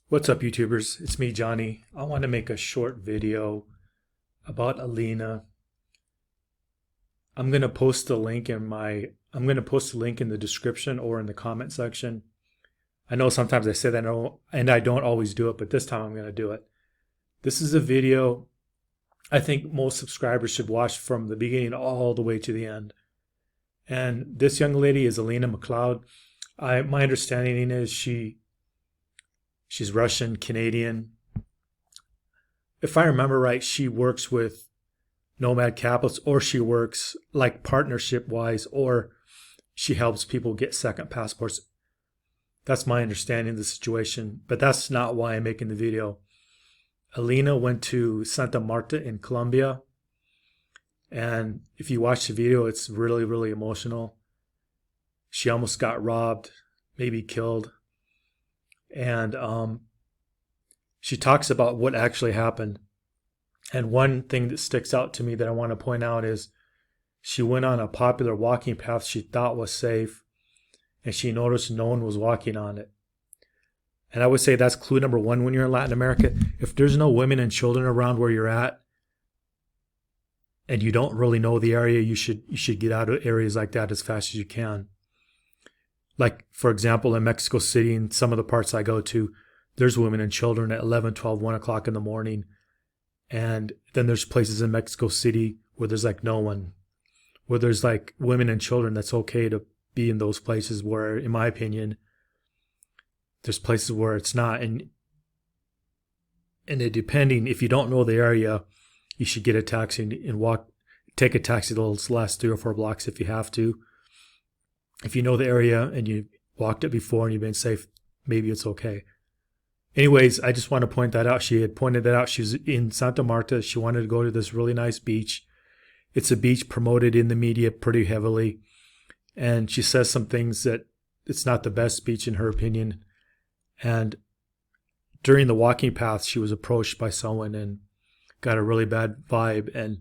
What's up, YouTubers? It's me, Johnny. I want to make a short video about Alina. I'm gonna post the link in my I'm gonna post the link in the description or in the comment section. I know sometimes I say that and I don't always do it, but this time I'm gonna do it. This is a video I think most subscribers should watch from the beginning all the way to the end. And this young lady is Alina McLeod. My understanding is she's Russian Canadian. If I remember right, she works with Nomad Capitals, or she works like partnership wise, or she helps people get second passports. That's my understanding of the situation, but that's not why I'm making the video. Alina went to Santa Marta in Colombia, and if you watch the video, it's really, really emotional. She almost got robbed, maybe killed. And she talks about what actually happened. And one thing that sticks out to me that I want to point out is she went on a popular walking path she thought was safe, and she noticed no one was walking on it. And I would say that's clue number one when you're in Latin America. If there's no women and children around where you're at, and you don't really know the area, you should get out of areas like that as fast as you can. Like, for example, in Mexico City, in some of the parts I go to, there's women and children at 11, 12, 1 o'clock in the morning. And then there's places in Mexico City where there's like no one, where there's like women and children. That's okay to be in those places where, in my opinion, there's places where it's not. And depending, if you don't know the area, you should get a taxi and take a taxi those last 3 or 4 blocks if you have to. If you know the area and you walked it before and you've been safe, maybe it's okay. Anyways, I just want to point that out. She had pointed that out. She was in Santa Marta. She wanted to go to this really nice beach. It's a beach promoted in the media pretty heavily. And she says some things that it's not the best beach in her opinion. And during the walking path, she was approached by someone and got a really bad vibe and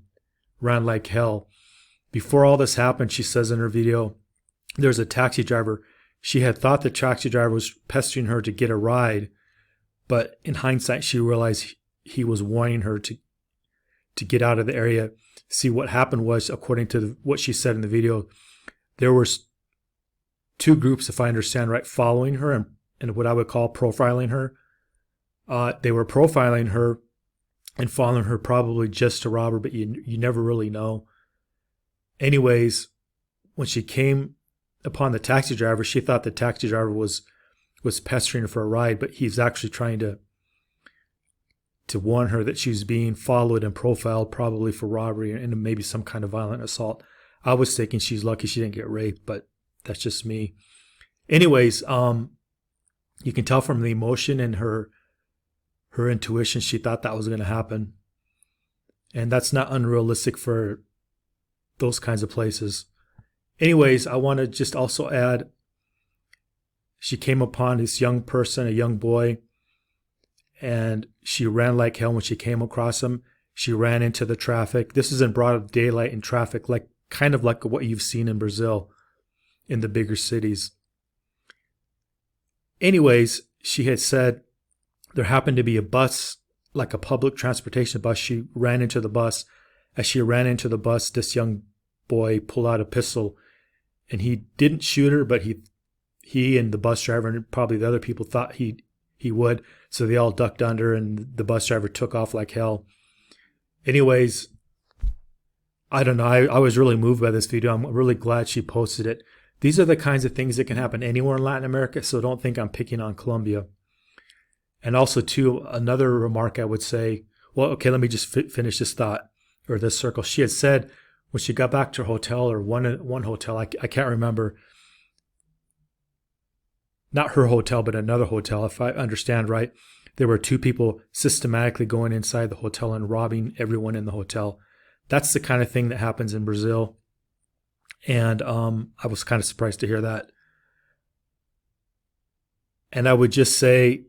ran like hell. Before all this happened, she says in her video, there's a taxi driver. She had thought the taxi driver was pestering her to get a ride, but in hindsight, she realized he was warning her to get out of the area. See, what happened was, according to what she said in the video, there were 2 groups, if I understand right, following her and what I would call profiling her. They were profiling her and following her probably just to rob her, but you never really know. Anyways, when she came upon the taxi driver, she thought the taxi driver was pestering her for a ride, but he's actually trying to warn her that she's being followed and profiled, probably for robbery and maybe some kind of violent assault. I was thinking she's lucky she didn't get raped, but that's just me. Anyways, you can tell from the emotion and her intuition, she thought that was going to happen. And that's not unrealistic for those kinds of places. Anyways, I want to just also add, she came upon this young person, a young boy, and she ran like hell when she came across him. She ran into the traffic. This is in broad daylight in traffic, kind of like what you've seen in Brazil in the bigger cities. Anyways, she had said there happened to be a bus, like a public transportation bus. She ran into the bus. As she ran into the bus, this young boy pulled out a pistol, and he didn't shoot her, but he and the bus driver and probably the other people thought he would. So they all ducked under, and the bus driver took off like hell. Anyways, I don't know. I was really moved by this video. I'm really glad she posted it. These are the kinds of things that can happen anywhere in Latin America, so don't think I'm picking on Colombia. And also, too, another remark I would say, well, okay, let me just finish this thought, or this circle. She had said when she got back to her hotel, or one hotel, I can't remember, not her hotel, but another hotel, if I understand right, there were 2 people systematically going inside the hotel and robbing everyone in the hotel. That's the kind of thing that happens in Brazil. And I was kind of surprised to hear that. And I would just say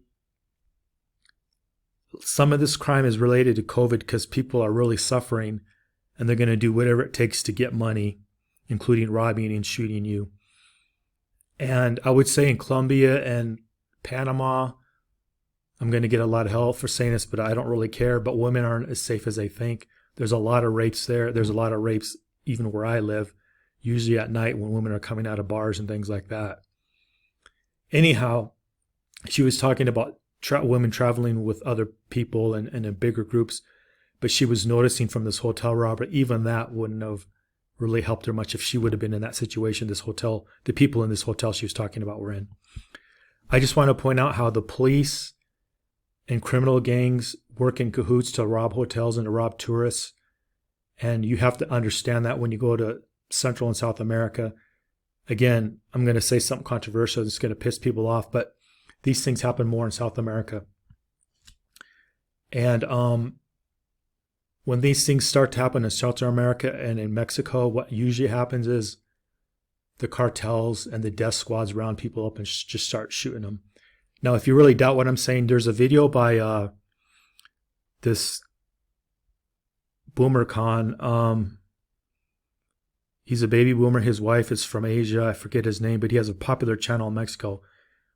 some of this crime is related to COVID because people are really suffering and they're going to do whatever it takes to get money, including robbing and shooting you. And I would say in Colombia and Panama, I'm going to get a lot of hell for saying this, but I don't really care. But women aren't as safe as they think. There's a lot of rapes there. There's a lot of rapes even where I live, usually at night when women are coming out of bars and things like that. Anyhow, she was talking about women traveling with other people and in bigger groups, but she was noticing from this hotel robbery, even that wouldn't have really helped her much if she would have been in that situation. This hotel, the people in this hotel she was talking about were in. I just want to point out how the police and criminal gangs work in cahoots to rob hotels and to rob tourists. And you have to understand that when you go to Central and South America. Again, I'm going to say something controversial that's going to piss people off, but these things happen more in South America. And when these things start to happen in South America and in Mexico, what usually happens is the cartels and the death squads round people up and just start shooting them. Now, if you really doubt what I'm saying, there's a video by this Boomer Khan. He's a baby boomer. His wife is from Asia. I forget his name, but he has a popular channel in Mexico.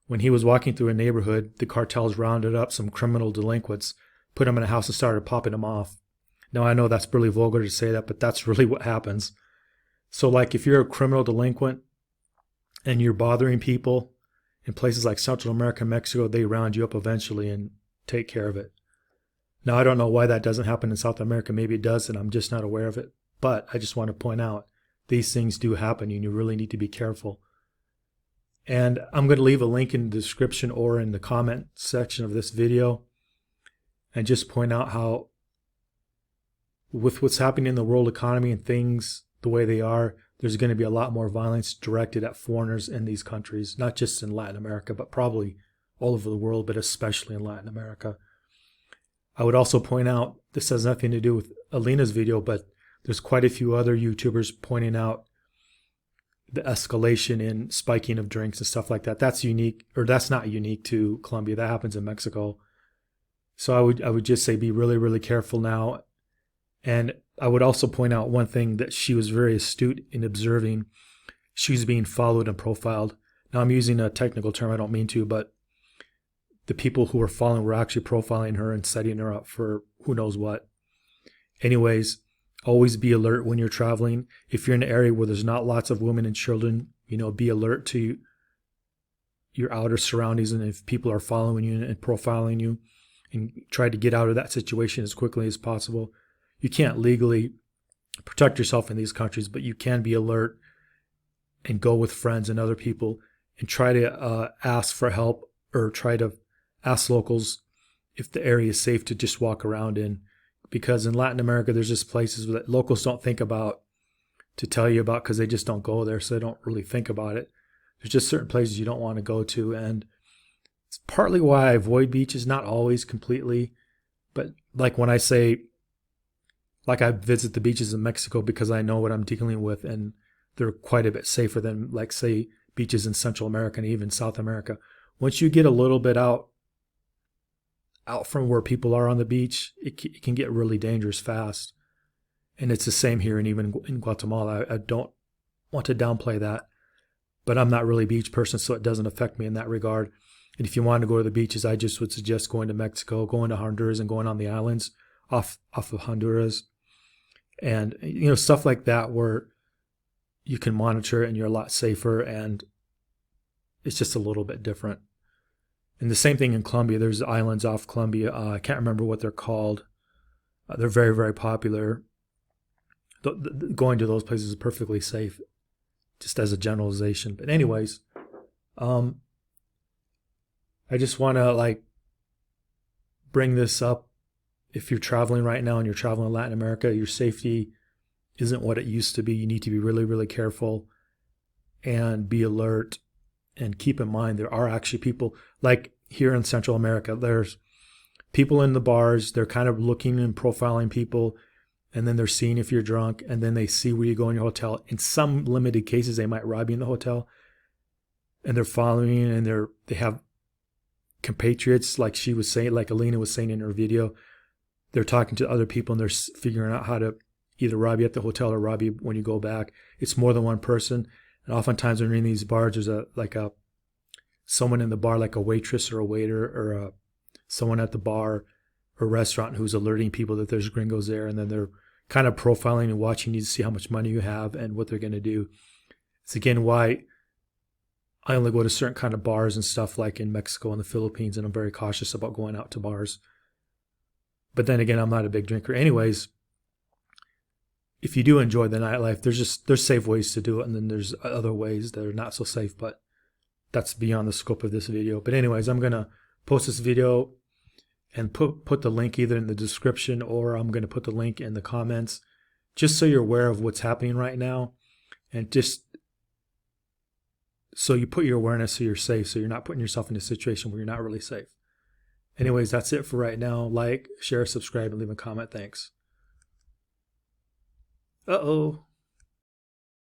When he was walking through a neighborhood, the cartels rounded up some criminal delinquents, put them in a house and started popping them off. Now, I know that's really vulgar to say that, but that's really what happens. So, like, if you're a criminal delinquent and you're bothering people in places like Central America and Mexico, they round you up eventually and take care of it. Now, I don't know why that doesn't happen in South America. Maybe it does, and I'm just not aware of it. But I just want to point out these things do happen, and you really need to be careful. And I'm going to leave a link in the description or in the comment section of this video and just point out how with what's happening in the world economy and things the way they are, there's going to be a lot more violence directed at foreigners in these countries, not just in Latin America, but probably all over the world, but especially in Latin America. I would also point out, this has nothing to do with Alina's video, but there's quite a few other YouTubers pointing out the escalation in spiking of drinks and stuff like that. That's unique, or that's not unique to Colombia. That happens in Mexico. So I would just say be really, really careful now. And I would also point out one thing that she was very astute in observing. She's being followed and profiled. Now, I'm using a technical term. I don't mean to, but the people who were following were actually profiling her and setting her up for who knows what. Anyways, always be alert when you're traveling. If you're in an area where there's not lots of women and children, be alert to your outer surroundings. And if people are following you and profiling you, and try to get out of that situation as quickly as possible. You can't legally protect yourself in these countries, but you can be alert and go with friends and other people and try to ask for help or try to ask locals if the area is safe to just walk around in. Because in Latin America, there's just places that locals don't think about to tell you about because they just don't go there, so they don't really think about it. There's just certain places you don't want to go to, and it's partly why I avoid beaches, not always completely, but like when I say, like I visit the beaches in Mexico because I know what I'm dealing with, and they're quite a bit safer than, like, say, beaches in Central America and even South America. Once you get a little bit out from where people are on the beach, it can get really dangerous fast. And it's the same here and even in Guatemala. I don't want to downplay that, but I'm not really a beach person, so it doesn't affect me in that regard. And if you want to go to the beaches, I just would suggest going to Mexico, going to Honduras, and going on the islands off of Honduras. And, stuff like that where you can monitor it and you're a lot safer, and it's just a little bit different. And the same thing in Colombia. There's islands off Colombia. I can't remember what they're called. They're very, very popular. Going to those places is perfectly safe, just as a generalization. But anyways, I just want to bring this up. If you're traveling right now and you're traveling in Latin America, your safety isn't what it used to be. You need to be really, really careful and be alert and keep in mind there are actually people, like here in Central America, there's people in the bars. They're kind of looking and profiling people, and then they're seeing if you're drunk, and then they see where you go in your hotel. In some limited cases, they might rob you in the hotel, and they're following you, and they have compatriots, like she was saying, like Alina was saying in her video. They're talking to other people and they're figuring out how to either rob you at the hotel or rob you when you go back. It's more than one person. And oftentimes when you're in these bars, there's someone in the bar, like a waitress or a waiter or someone at the bar or restaurant who's alerting people that there's gringos there, and then they're kind of profiling and watching you to see how much money you have and what they're going to do. It's again why I only go to certain kind of bars and stuff like in Mexico and the Philippines, and I'm very cautious about going out to bars. But then again, I'm not a big drinker. Anyways, if you do enjoy the nightlife, there's safe ways to do it, and then there's other ways that are not so safe, but that's beyond the scope of this video. But anyways, I'm going to post this video and put the link either in the description, or I'm going to put the link in the comments, just so you're aware of what's happening right now, and just so you put your awareness so you're safe, so you're not putting yourself in a situation where you're not really safe. Anyways, that's it for right now. Like, share, subscribe, and leave a comment. Thanks. Uh-oh.